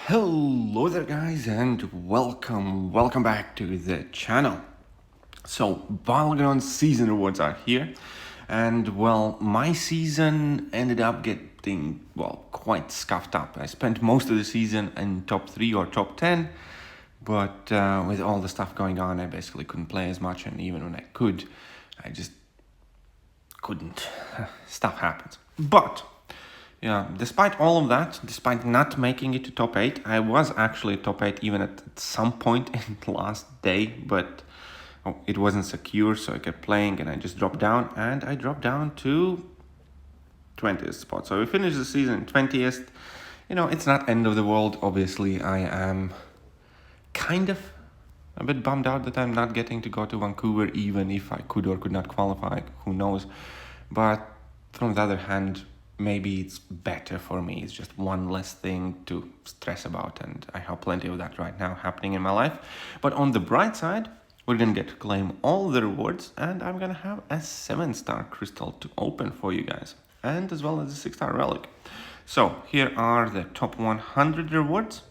Hello there guys and welcome back to the channel. So Battleground season rewards are here, and well, my season ended up getting quite scuffed up. I spent most of the season in top 3 or top 10, but with all the stuff going on I basically couldn't play as much, and even when I could, I just couldn't. Stuff happens. But yeah, despite all of that, despite not making it to top 8, I was actually top 8 even at some point in the last day, but it wasn't secure, so I kept playing and I just dropped down, and I dropped down to 20th spot. So we finished the season 20th. You know, it's not end of the world. Obviously, I am kind of a bit bummed out that I'm not getting to go to Vancouver, even if I could or could not qualify, who knows. But from the other hand, maybe it's better for me. It's just one less thing to stress about, and I have plenty of that right now happening in my life. But on the bright side, we're gonna get to claim all the rewards, and I'm gonna have a 7-star crystal to open for you guys, and as well as a 6-star relic. So here are the top 100 rewards,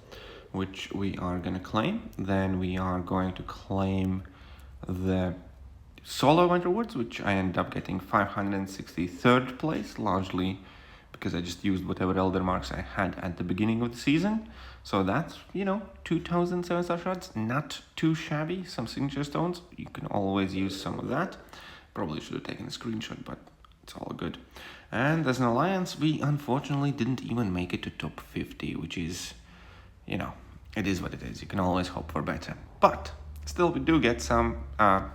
which we are gonna claim. Then we are going to claim the solo event rewards, which I ended up getting 563rd place, largely because I just used whatever elder marks I had at the beginning of the season. So that's, 2,000 7-star shards, not too shabby. Some signature stones, you can always use some of that. Probably should have taken a screenshot, but it's all good. And as an alliance, we unfortunately didn't even make it to top 50, which is, it is what it is. You can always hope for better. But still, we do get some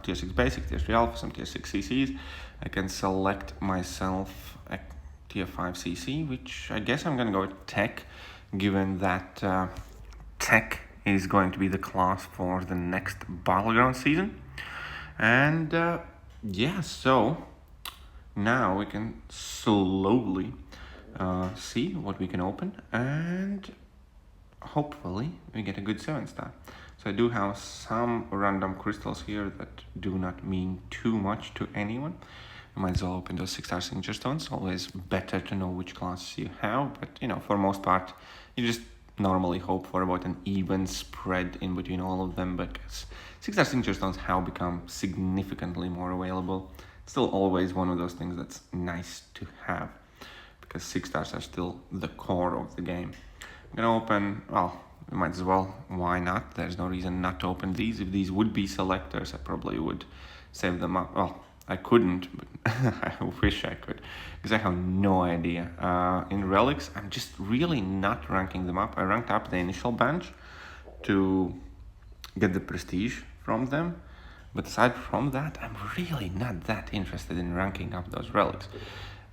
tier 6 basic, tier 3 alpha, some tier 6 CCs. I can select myself a tier 5 CC, which I guess I'm going to go with tech, given that tech is going to be the class for the next Battleground season. And so now we can slowly see what we can open, and hopefully we get a good 7-star. So I do have some random crystals here that do not mean too much to anyone. I might as well open those 6-star signature stones. Always better to know which classes you have, but for most part, you just normally hope for about an even spread in between all of them, because 6-star signature stones have become significantly more available. Still always one of those things that's nice to have, because 6-stars are still the core of the game. I'm gonna open, we might as well, why not? There's no reason not to open these. If these would be selectors, I probably would save them up. Well, I couldn't, but I wish I could, because I have no idea. In relics, I'm just really not ranking them up. I ranked up the initial bench to get the prestige from them, but aside from that, I'm really not that interested in ranking up those relics.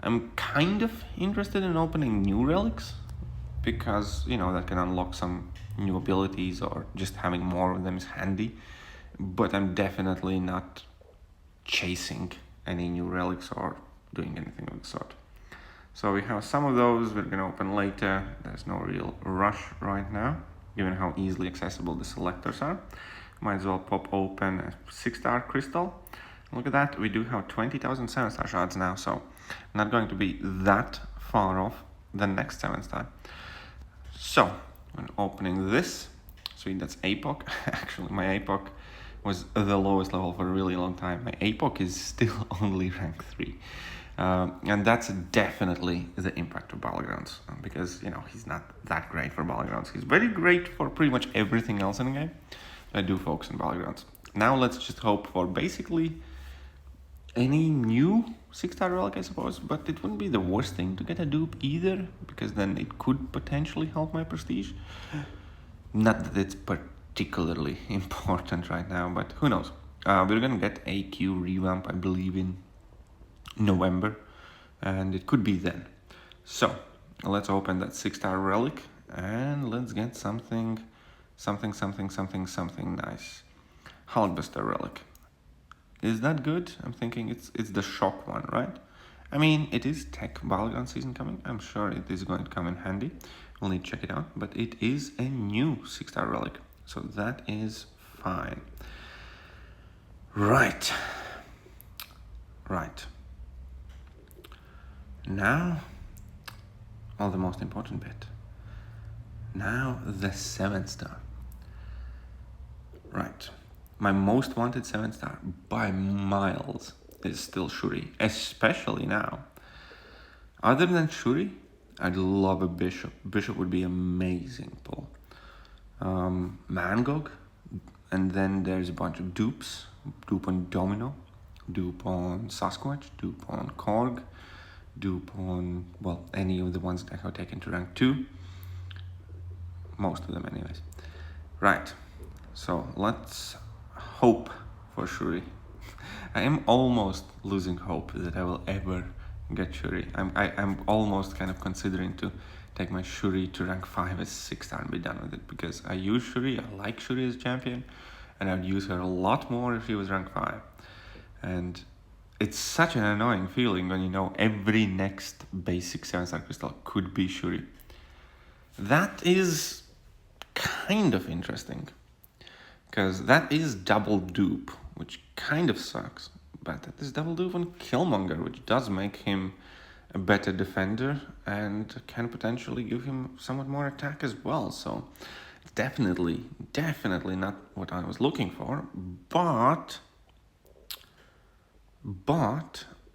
I'm kind of interested in opening new relics, because that can unlock some new abilities, or just having more of them is handy. But I'm definitely not chasing any new relics or doing anything of the sort. So we have some of those we're gonna open later. There's no real rush right now, given how easily accessible the selectors are. Might as well pop open a 6-star crystal. Look at that, we do have 20,000 7-star shards now, so not going to be that far off the next 7-star. So when opening this, sweet, that's APOC. Actually, my APOC was the lowest level for a really long time. My APOC is still only rank 3. And that's definitely the impact of Battlegrounds, because, he's not that great for Battlegrounds. He's very great for pretty much everything else in the game. I do focus on Battlegrounds. Now let's just hope for basically any new 6-star relic, I suppose, but it wouldn't be the worst thing to get a dupe either, because then it could potentially help my prestige. Not that it's particularly important right now, but who knows. We're gonna get AQ revamp, I believe, in November, and it could be then. So let's open that 6-star relic, and let's get something nice. Hulkbuster relic. Is that good? I'm thinking it's the shock one, right? I mean, it is tech Battleground season coming. I'm sure it is going to come in handy. We'll need to check it out, but it is a new 6-star relic, so that is fine. Right. Now, the most important bit. Now the 7-star. Right. My most wanted 7-star by miles is still Shuri, especially now. Other than Shuri, I'd love a Bishop. Bishop would be amazing pull. Mangog, and then there's a bunch of dupes. Dupe on Domino, dupe on Sasquatch, dupe on Korg, dupe on, well, any of the ones that have taken to rank 2. Most of them anyways. Right, so let's hope for Shuri. I am almost losing hope that I will ever get Shuri. I'm almost kind of considering to take my Shuri to rank 5 as 6-star and be done with it, because I use Shuri, I like Shuri as champion, and I'd use her a lot more if she was rank 5. And it's such an annoying feeling when you know every next basic 7-star crystal could be Shuri. That is kind of interesting, because that is double dupe, which kind of sucks, but that is double dupe on Killmonger, which does make him a better defender and can potentially give him somewhat more attack as well. So definitely not what I was looking for, but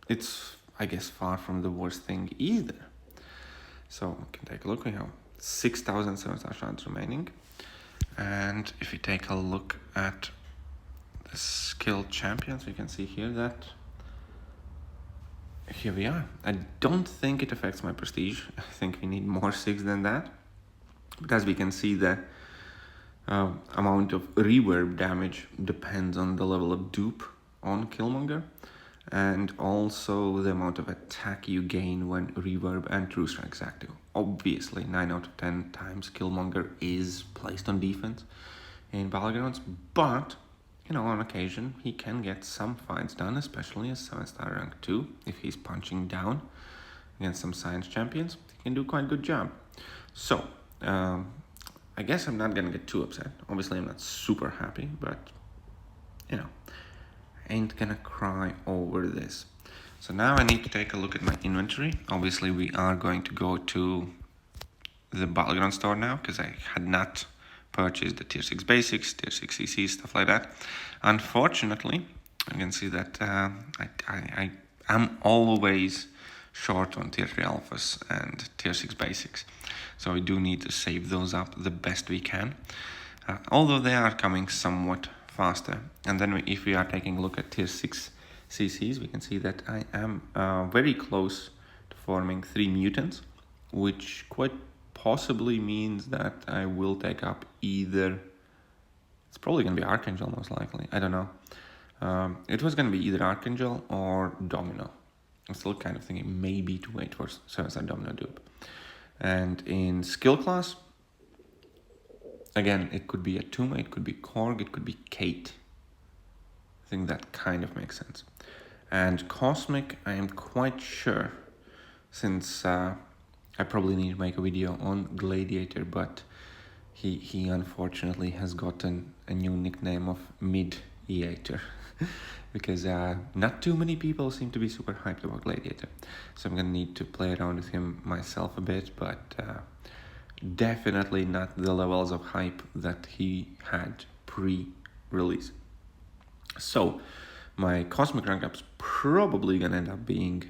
it's, I guess, far from the worst thing either. So we can take a look. We have 6,000 7-star shards remaining. And if we take a look at the skill champions, we can see here that here we are. I don't think it affects my prestige. I think we need more 6 than that. But as we can see, the amount of reverb damage depends on the level of dupe on Killmonger, and also the amount of attack you gain when reverb and true strike is active. Obviously, 9 out of 10 times Killmonger is placed on defense in Battlegrounds, but you know, on occasion he can get some fights done, especially as 7-star rank 2. If he's punching down against some science champions, he can do quite a good job. So I guess I'm not gonna get too upset. Obviously I'm not super happy, but you know, ain't gonna cry over this. So now I need to take a look at my inventory. Obviously we are going to go to the Battleground store now, because I had not purchased the tier 6 basics, tier 6 CC, stuff like that. Unfortunately, you can see that I am always short on tier 3 alphas and tier 6 basics. So we do need to save those up the best we can, although they are coming somewhat faster. And then if we are taking a look at tier 6 CCs, we can see that I am very close to forming 3 mutants, which quite possibly means that I will take up either, it's probably going to be Archangel most likely, I don't know. It was going to be either Archangel or Domino. I'm still kind of thinking maybe to wait for 7-star Domino dupe. And in skill class, again, it could be Atuma, it could be Korg, it could be Kate. I think that kind of makes sense. And Cosmic, I am quite sure, since I probably need to make a video on Gladiator, but he unfortunately has gotten a new nickname of Mid-Eater because not too many people seem to be super hyped about Gladiator. So I'm gonna need to play around with him myself a bit, but definitely not the levels of hype that he had pre-release. So my Cosmic rank up's probably gonna end up being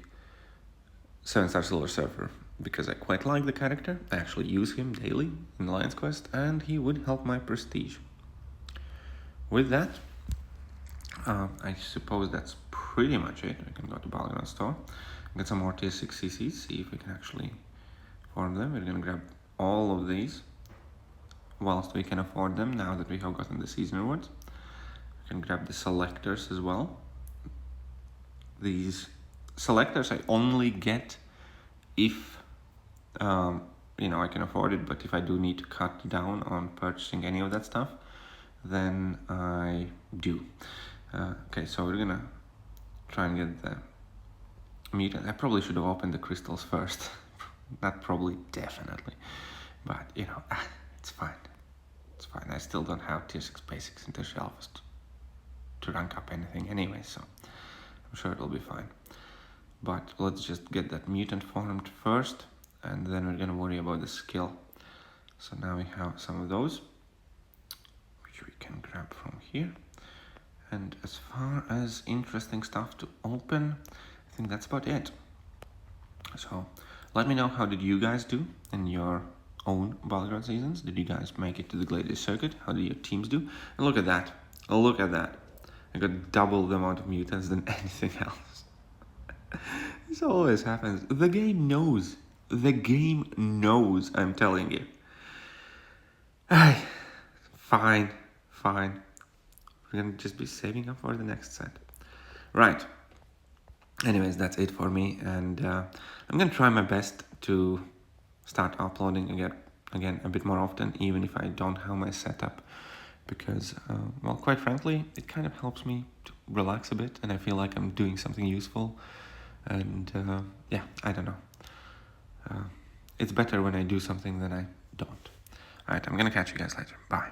7-star Silver Surfer, because I quite like the character. I actually use him daily in Lion's Quest, and he would help my prestige. With that, I suppose that's pretty much it. We can go to Battleground store, get some more tier 6 CCs, see if we can actually form them. We're gonna grab all of these whilst we can afford them, now that we have gotten the season rewards. We can grab the selectors as well. These selectors I only get if you know, I can afford it, but if I do need to cut down on purchasing any of that stuff, then I do. Okay, so we're gonna try and get the mutant. I probably should have opened the crystals first. Not probably, definitely. But you know, it's fine. It's fine. I still don't have tier 6 basics and tier 3 alphas to rank up anything anyway, so I'm sure it'll be fine. But let's just get that mutant formed first, and then we're gonna worry about the skill. So now we have some of those, which we can grab from here. And as far as interesting stuff to open, I think that's about it. So let me know, how did you guys do in your own Battleground seasons? Did you guys make it to the Gladiator circuit? How did your teams do? And look at that. Look at that. I got double the amount of mutants than anything else. This always happens. The game knows. The game knows, I'm telling you. Fine. We're gonna just be saving up for the next set. Right. Anyways, that's it for me, and I'm gonna try my best to start uploading again a bit more often, even if I don't have my setup, because well, quite frankly, it kind of helps me to relax a bit, and I feel like I'm doing something useful. And yeah, I don't know. It's better when I do something than I don't. Alright, I'm gonna catch you guys later. Bye.